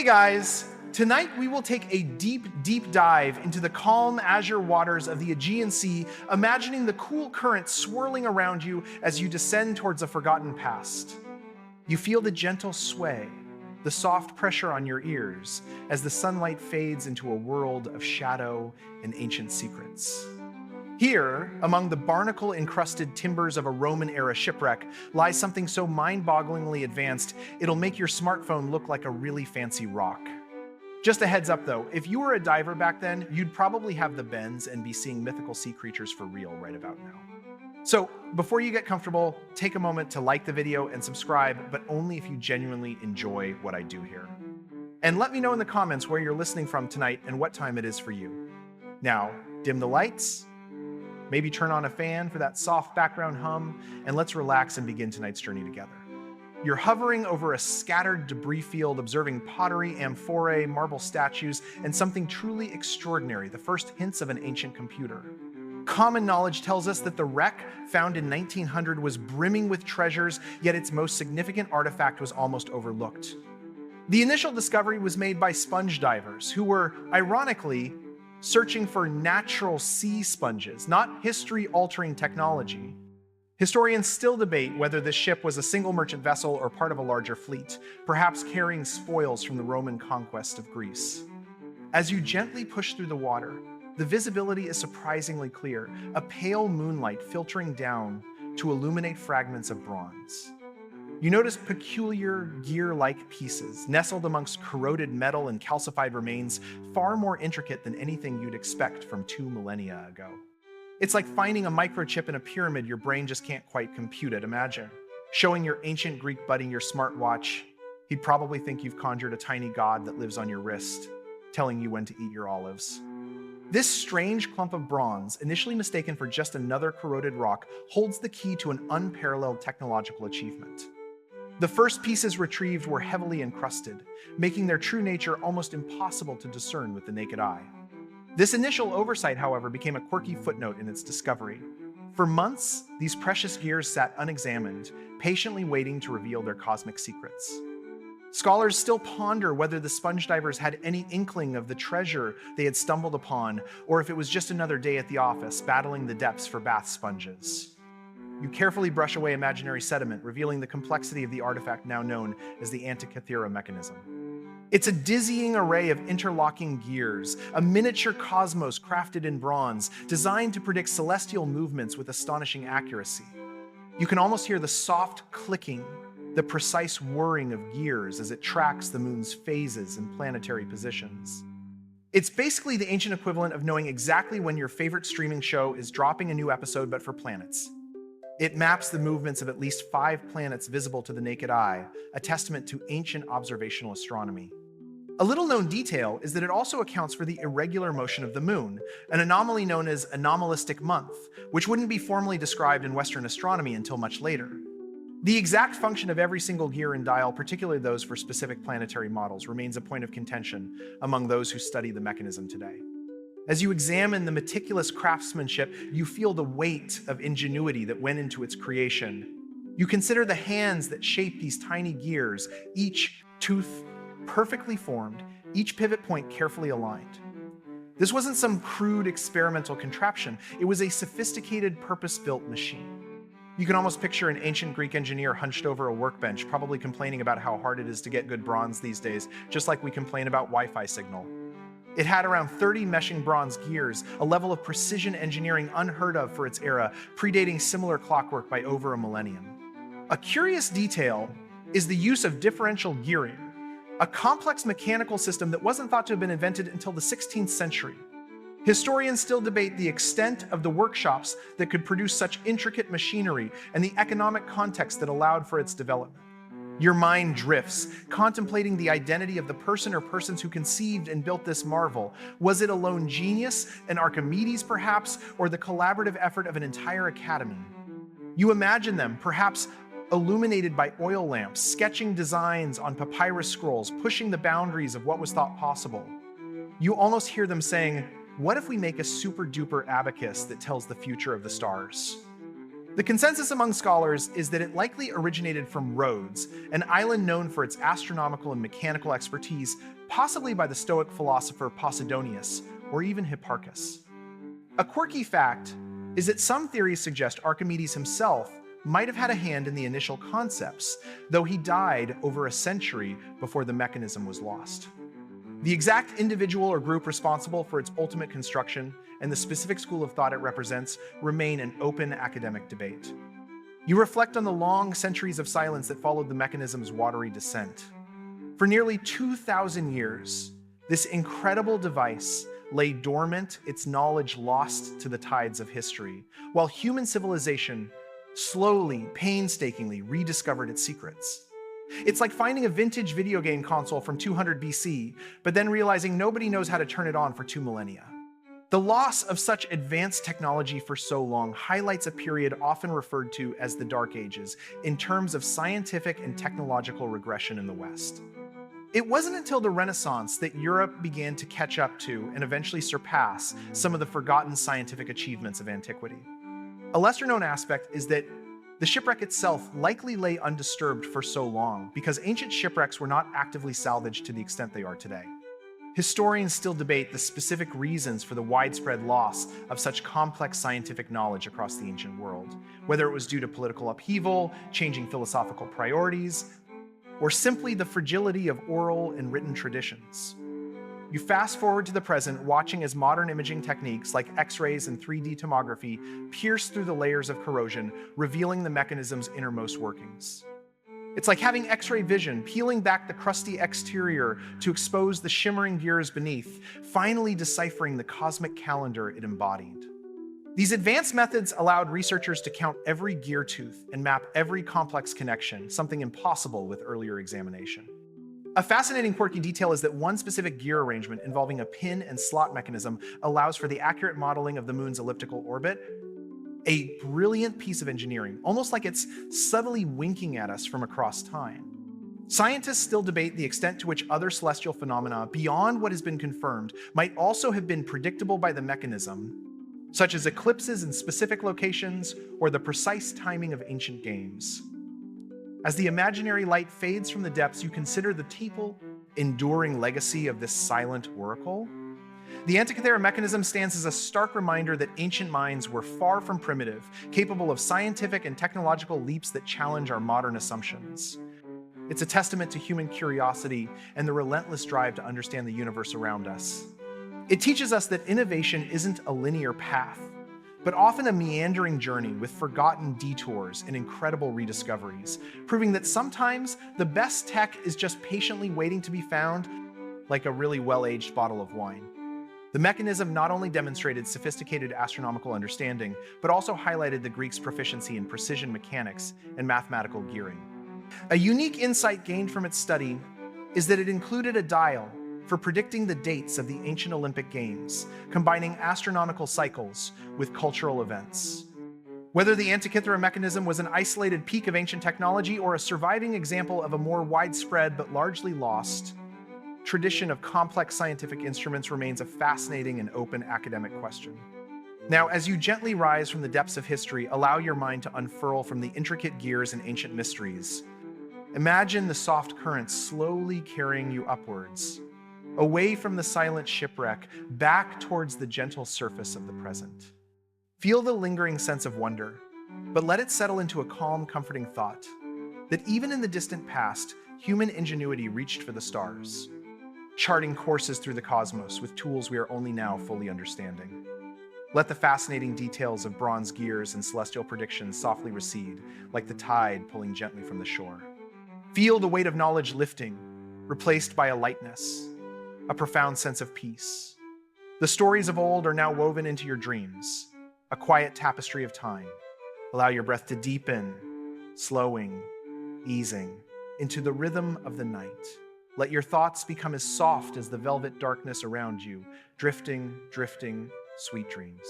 Hey guys! Tonight we will take a deep dive into the calm azure waters of the Aegean Sea, imagining the cool current swirling around you as you descend towards a forgotten past. You feel the gentle sway, the soft pressure on your ears as the sunlight fades into a world of shadow and ancient secrets. Here, among the barnacle-encrusted timbers of a Roman-era shipwreck, lies something so mind-bogglingly advanced, it'll make your smartphone look like a really fancy rock. Just a heads up though, if you were a diver back then, you'd probably have the bends and be seeing mythical sea creatures for real right about now. So, before you get comfortable, take a moment to like the video and subscribe, but only if you genuinely enjoy what I do here. And let me know in the comments where you're listening from tonight and what time it is for you. Now, dim the lights, maybe turn on a fan for that soft background hum, and let's relax and begin tonight's journey together. You're hovering over a scattered debris field, observing pottery, amphorae, marble statues, and something truly extraordinary, the first hints of an ancient computer. Common knowledge tells us that the wreck, found in 1900, was brimming with treasures, yet its most significant artifact was almost overlooked. The initial discovery was made by sponge divers, who were, ironically, searching for natural sea sponges, not history-altering technology. Historians still debate whether this ship was a single merchant vessel or part of a larger fleet, perhaps carrying spoils from the Roman conquest of Greece. As you gently push through the water, the visibility is surprisingly clear, a pale moonlight filtering down to illuminate fragments of bronze. You notice peculiar gear-like pieces, nestled amongst corroded metal and calcified remains, far more intricate than anything you'd expect from 2 millennia ago. It's like finding a microchip in a pyramid your brain just can't quite compute it. Imagine showing your ancient Greek buddy your smartwatch. He'd probably think you've conjured a tiny god that lives on your wrist, telling you when to eat your olives. This strange clump of bronze, initially mistaken for just another corroded rock, holds the key to an unparalleled technological achievement. The first pieces retrieved were heavily encrusted, making their true nature almost impossible to discern with the naked eye. This initial oversight, however, became a quirky footnote in its discovery. For months, these precious gears sat unexamined, patiently waiting to reveal their cosmic secrets. Scholars still ponder whether the sponge divers had any inkling of the treasure they had stumbled upon, or if it was just another day at the office, battling the depths for bath sponges. You carefully brush away imaginary sediment, revealing the complexity of the artifact now known as the Antikythera Mechanism. It's a dizzying array of interlocking gears, a miniature cosmos crafted in bronze, designed to predict celestial movements with astonishing accuracy. You can almost hear the soft clicking, the precise whirring of gears as it tracks the moon's phases and planetary positions. It's basically the ancient equivalent of knowing exactly when your favorite streaming show is dropping a new episode, but for planets. It maps the movements of at least 5 planets visible to the naked eye, a testament to ancient observational astronomy. A little-known detail is that it also accounts for the irregular motion of the moon, an anomaly known as anomalistic month, which wouldn't be formally described in Western astronomy until much later. The exact function of every single gear and dial, particularly those for specific planetary models, remains a point of contention among those who study the mechanism today. As you examine the meticulous craftsmanship, you feel the weight of ingenuity that went into its creation. You consider the hands that shape these tiny gears, each tooth perfectly formed, each pivot point carefully aligned. This wasn't some crude experimental contraption. It was a sophisticated, purpose-built machine. You can almost picture an ancient Greek engineer hunched over a workbench, probably complaining about how hard it is to get good bronze these days, just like we complain about Wi-Fi signal. It had around 30 meshing bronze gears, a level of precision engineering unheard of for its era, predating similar clockwork by over a millennium. A curious detail is the use of differential gearing, a complex mechanical system that wasn't thought to have been invented until the 16th century. Historians still debate the extent of the workshops that could produce such intricate machinery and the economic context that allowed for its development. Your mind drifts, contemplating the identity of the person or persons who conceived and built this marvel. Was it a lone genius, an Archimedes perhaps, or the collaborative effort of an entire academy? You imagine them, perhaps illuminated by oil lamps, sketching designs on papyrus scrolls, pushing the boundaries of what was thought possible. You almost hear them saying, "What if we make a super-duper abacus that tells the future of the stars?" The consensus among scholars is that it likely originated from Rhodes, an island known for its astronomical and mechanical expertise, possibly by the Stoic philosopher Posidonius or even Hipparchus. A quirky fact is that some theories suggest Archimedes himself might have had a hand in the initial concepts, though he died over a century before the mechanism was lost. The exact individual or group responsible for its ultimate construction and the specific school of thought it represents remain an open academic debate. You reflect on the long centuries of silence that followed the mechanism's watery descent. For nearly 2,000 years, this incredible device lay dormant, its knowledge lost to the tides of history, while human civilization slowly, painstakingly rediscovered its secrets. It's like finding a vintage video game console from 200 BC, but then realizing nobody knows how to turn it on for 2 millennia. The loss of such advanced technology for so long highlights a period often referred to as the Dark Ages in terms of scientific and technological regression in the West. It wasn't until the Renaissance that Europe began to catch up to and eventually surpass some of the forgotten scientific achievements of antiquity. A lesser-known aspect is that the shipwreck itself likely lay undisturbed for so long because ancient shipwrecks were not actively salvaged to the extent they are today. Historians still debate the specific reasons for the widespread loss of such complex scientific knowledge across the ancient world, whether it was due to political upheaval, changing philosophical priorities, or simply the fragility of oral and written traditions. You fast forward to the present, watching as modern imaging techniques like X-rays and 3D tomography pierce through the layers of corrosion, revealing the mechanism's innermost workings. It's like having X-ray vision, peeling back the crusty exterior to expose the shimmering gears beneath, finally deciphering the cosmic calendar it embodied. These advanced methods allowed researchers to count every gear tooth and map every complex connection, something impossible with earlier examination. A fascinating quirky detail is that one specific gear arrangement involving a pin and slot mechanism allows for the accurate modeling of the moon's elliptical orbit. A brilliant piece of engineering, almost like it's subtly winking at us from across time. Scientists still debate the extent to which other celestial phenomena beyond what has been confirmed might also have been predictable by the mechanism, such as eclipses in specific locations or the precise timing of ancient games. As the imaginary light fades from the depths, you consider the enduring legacy of this silent oracle. The Antikythera Mechanism stands as a stark reminder that ancient minds were far from primitive, capable of scientific and technological leaps that challenge our modern assumptions. It's a testament to human curiosity and the relentless drive to understand the universe around us. It teaches us that innovation isn't a linear path, but often a meandering journey with forgotten detours and incredible rediscoveries, proving that sometimes the best tech is just patiently waiting to be found, like a really well-aged bottle of wine. The mechanism not only demonstrated sophisticated astronomical understanding, but also highlighted the Greeks' proficiency in precision mechanics and mathematical gearing. A unique insight gained from its study is that it included a dial for predicting the dates of the ancient Olympic Games, combining astronomical cycles with cultural events. Whether the Antikythera Mechanism was an isolated peak of ancient technology or a surviving example of a more widespread but largely lost tradition of complex scientific instruments remains a fascinating and open academic question. Now, as you gently rise from the depths of history, allow your mind to unfurl from the intricate gears and ancient mysteries. Imagine the soft currents slowly carrying you upwards, away from the silent shipwreck, back towards the gentle surface of the present. Feel the lingering sense of wonder, but let it settle into a calm, comforting thought that even in the distant past, human ingenuity reached for the stars, charting courses through the cosmos with tools we are only now fully understanding. Let the fascinating details of bronze gears and celestial predictions softly recede, like the tide pulling gently from the shore. Feel the weight of knowledge lifting, replaced by a lightness, a profound sense of peace. The stories of old are now woven into your dreams, a quiet tapestry of time. Allow your breath to deepen, slowing, easing into the rhythm of the night. Let your thoughts become as soft as the velvet darkness around you, drifting, sweet dreams.